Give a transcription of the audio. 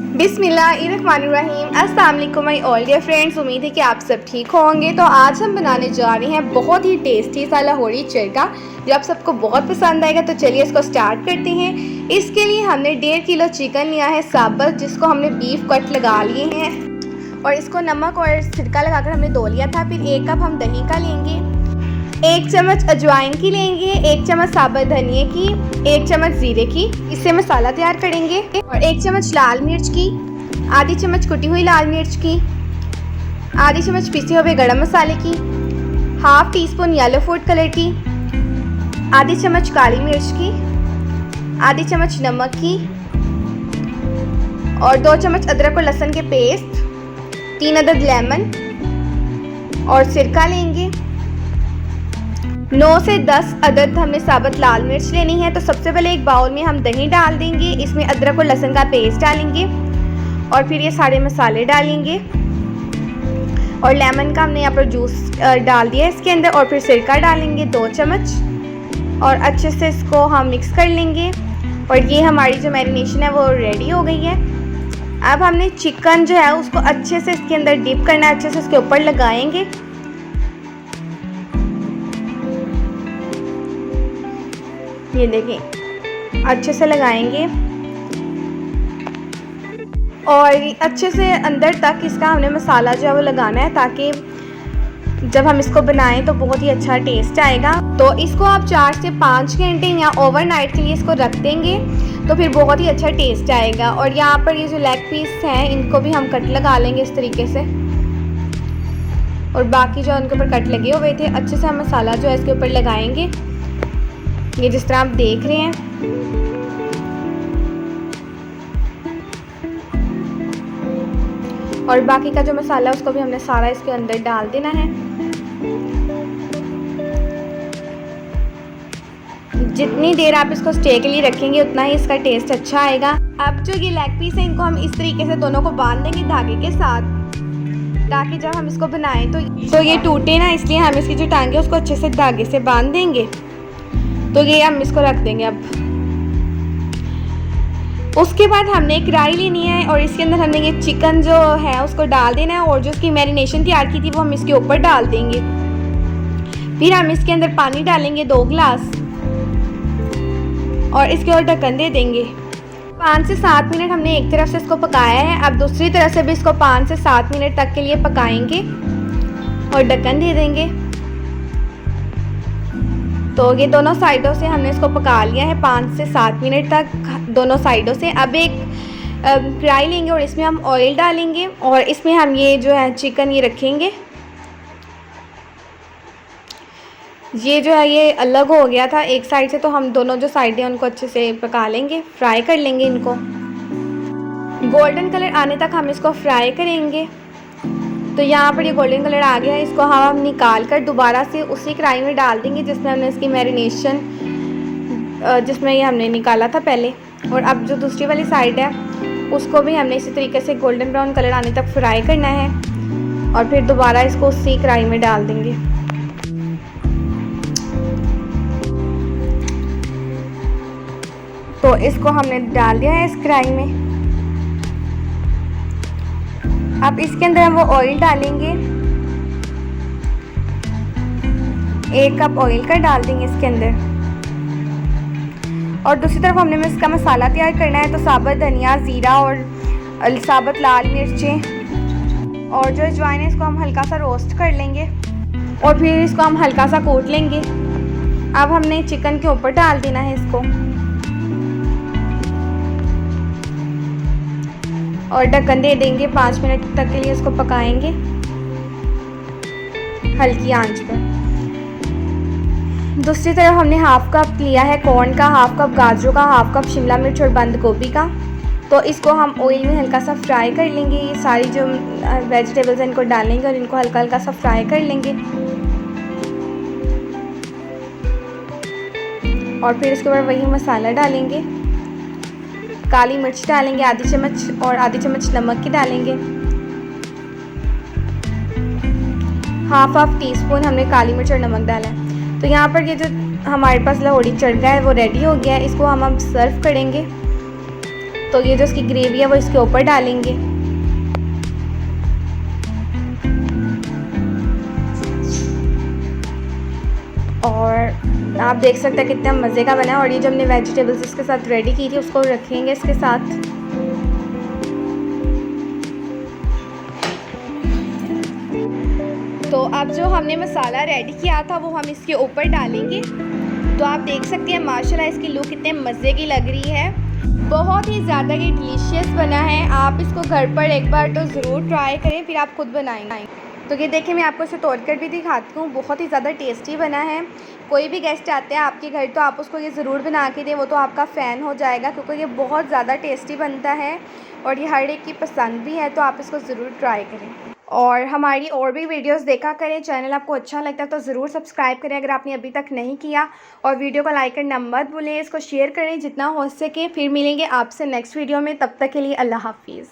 बिस्मिल्लाहिर्रहमानिर्रहीम। अस्सलाम वालेकुम माय ऑल डियर फ्रेंड्स। उम्मीद है कि आप सब ठीक होंगे। तो आज हम बनाने जा रहे हैं बहुत ही टेस्टी सा लाहौरी चरगा, जो आप सबको बहुत पसंद आएगा। तो चलिए इसको स्टार्ट करते हैं। इसके लिए हमने 1.5 किलो चिकन लिया है साबुत, जिसको हमने बीफ कट लगा लिए हैं और इसको नमक और सिरका लगाकर हमने धो लिया था। फिर 1 कप हम दही का लेंगे, 1 चम्मच अजवाइन की लेंगे, 1 चम्मच साबुत धनिए की, 1 चम्मच ज़ीरे की। इससे मसाला तैयार करेंगे। और 1 चम्मच लाल मिर्च की, आधी चम्मच कुटी हुई लाल मिर्च की, आधी चम्मच पिसे हुए गरम मसाले की, half tea spoon yellow food colour की, आधी चम्मच काली मिर्च की, आधी चम्मच नमक की और 2 चम्मच अदरक और लहसुन के पेस्ट, 3 अदद लेमन और सिरका लेंगे। 9 से 10 अदद हमें साबुत लाल मिर्च लेनी है। तो सबसे पहले एक बाउल में हम दही डाल देंगे, इसमें अदरक और लहसुन का पेस्ट डालेंगे और फिर ये सारे मसाले डालेंगे और लेमन का हमने यहाँ पर जूस डाल दिया है इसके अंदर। और फिर सिरका डालेंगे 2 चम्मच और अच्छे से इसको हम मिक्स कर लेंगे। और ये हमारी जो मैरिनेशन है वो रेडी हो गई है। अब हमने चिकन जो है उसको अच्छे से इसके अंदर डिप करना है, अच्छे से इसके ऊपर लगाएंगे। ये देखें, अच्छे से लगाएंगे और अच्छे से अंदर तक इसका हमने मसाला जो है वो लगाना है, ताकि जब हम इसको बनाएं तो बहुत ही अच्छा टेस्ट आएगा। तो इसको आप 4 से 5 घंटे या ओवरनाइट के लिए इसको रख देंगे तो फिर बहुत ही अच्छा टेस्ट आएगा। और यहाँ पर ये जो लेग पीस हैं इनको भी हम कट लगा लेंगे इस तरीके से, और बाकी जो उनके ऊपर कट लगे हुए थे अच्छे से हम मसाला जो है इसके ऊपर लगाएंगे, ये जिस तरह आप देख रहे हैं। और बाकी का जो मसाला है उसको भी हमने सारा इसके अंदर डाल देना है। जितनी देर आप इसको स्टे के लिए रखेंगे उतना ही इसका टेस्ट अच्छा आएगा। अब जो ये लेग पीस है इनको हम इस तरीके से दोनों को बांध देंगे धागे के साथ, ताकि जब हम इसको बनाएं तो ये टूटे ना, इसलिए हम इसकी जो टांगे उसको अच्छे से धागे से बांध देंगे। तो ये हम इसको रख देंगे। अब उसके बाद हमने एक कढ़ाई लेनी है और इसके अंदर हमने ये चिकन जो है उसको डाल देना है और जो उसकी मैरिनेशन तैयार की थी वो हम इसके ऊपर डाल देंगे। फिर हम इसके अंदर पानी डालेंगे 2 गिलास और इसके और ढक्कन दे देंगे। 5 से 7 मिनट हमने एक तरफ से इसको पकाया है। अब दूसरी तरफ से भी इसको 5 से 7 मिनट तक के लिए पकाएंगे और ढक्कन दे देंगे। तो ये दोनों साइडों से हमने इसको पका लिया है 5 से 7 मिनट तक दोनों साइडों से। अब एक कढ़ाई लेंगे और इसमें हम ऑयल डालेंगे और इसमें हम ये जो है चिकन ये रखेंगे। ये जो है ये अलग हो गया था एक साइड से, तो हम दोनों जो साइड है उनको अच्छे से पका लेंगे, फ्राई कर लेंगे इनको। गोल्डन कलर आने तक हम इसको फ्राई करेंगे। तो यहाँ पर ये गोल्डन कलर आ गया है, इसको हम निकाल कर दोबारा से उसी कढ़ाई में डाल देंगे जिसमें हमने इसकी मैरिनेशन जिसमें ये हमने निकाला था पहले। और अब जो दूसरी वाली साइड है उसको भी हमने इसी तरीके से गोल्डन ब्राउन कलर आने तक फ्राई करना है और फिर दोबारा इसको उसी कढ़ाई में डाल देंगे। तो इसको हमने डाल दिया है इस कढ़ाई में। अब इसके अंदर हम वो ऑयल डालेंगे, 1 कप ऑयल का डाल देंगे इसके अंदर। और दूसरी तरफ हमने इसका मसाला तैयार करना है। तो साबुत धनिया, ज़ीरा और साबुत लाल मिर्चें और जो अजवाइन है इसको हम हल्का सा रोस्ट कर लेंगे और फिर इसको हम हल्का सा कूट लेंगे। अब हमने चिकन के ऊपर डाल देना है इसको और ढक्कन दे देंगे। 5 मिनट तक के लिए इसको पकाएंगे हल्की आंच पर। दूसरी तरफ हमने हाफ कप लिया है कॉर्न का, हाफ कप गाजरों का, हाफ कप शिमला मिर्च और बंद गोभी का। तो इसको हम ऑयल में हल्का सा फ्राई कर लेंगे। ये सारी जो वेजिटेबल्स हैं इनको डालेंगे और इनको हल्का हल्का सा फ्राई कर लेंगे। और फिर इसके बाद वही मसाला डालेंगे, काली मिर्च डालेंगे आधी चम्मच और आधी चम्मच नमक की डालेंगे। हाफ टी स्पून हमने काली मिर्च और नमक डाला है। तो यहाँ पर ये जो हमारे पास लाहौरी चरगा है वो रेडी हो गया है। इसको हम अब सर्व करेंगे। तो ये जो इसकी ग्रेवी है वो इसके ऊपर डालेंगे। और आप देख सकते हैं कितना मज़े का बना है। और ये जो हमने वेजिटेबल्स इसके साथ रेडी की थी उसको रखेंगे इसके साथ। तो अब जो हमने मसाला रेडी किया था वो हम इसके ऊपर डालेंगे। तो आप देख सकते हैं माशाल्लाह इसकी लुक कितने मज़े की लग रही है। बहुत ही ज़्यादा ये डिलीशियस बना है। आप इसको घर पर एक बार तो ज़रूर ट्राई करें, फिर आप खुद बनाएंगे। तो ये देखिए मैं आपको इसे तोड़कर भी दिखाती हूँ। बहुत ही ज़्यादा टेस्टी बना है। कोई भी गेस्ट आते हैं आपके घर तो आप उसको ये ज़रूर बना के दें, वो तो आपका फ़ैन हो जाएगा, क्योंकि ये बहुत ज़्यादा टेस्टी बनता है और ये हर एक की पसंद भी है। तो आप इसको ज़रूर ट्राई करें और हमारी और भी वीडियोस देखा करें। चैनल आपको अच्छा लगता है तो ज़रूर सब्सक्राइब करें अगर आपने अभी तक नहीं किया, और वीडियो को लाइक करना मत भूलें। इसको शेयर करें जितना हो सके। फिर मिलेंगे आपसे नेक्स्ट वीडियो में, तब तक के लिए अल्लाह हाफिज़।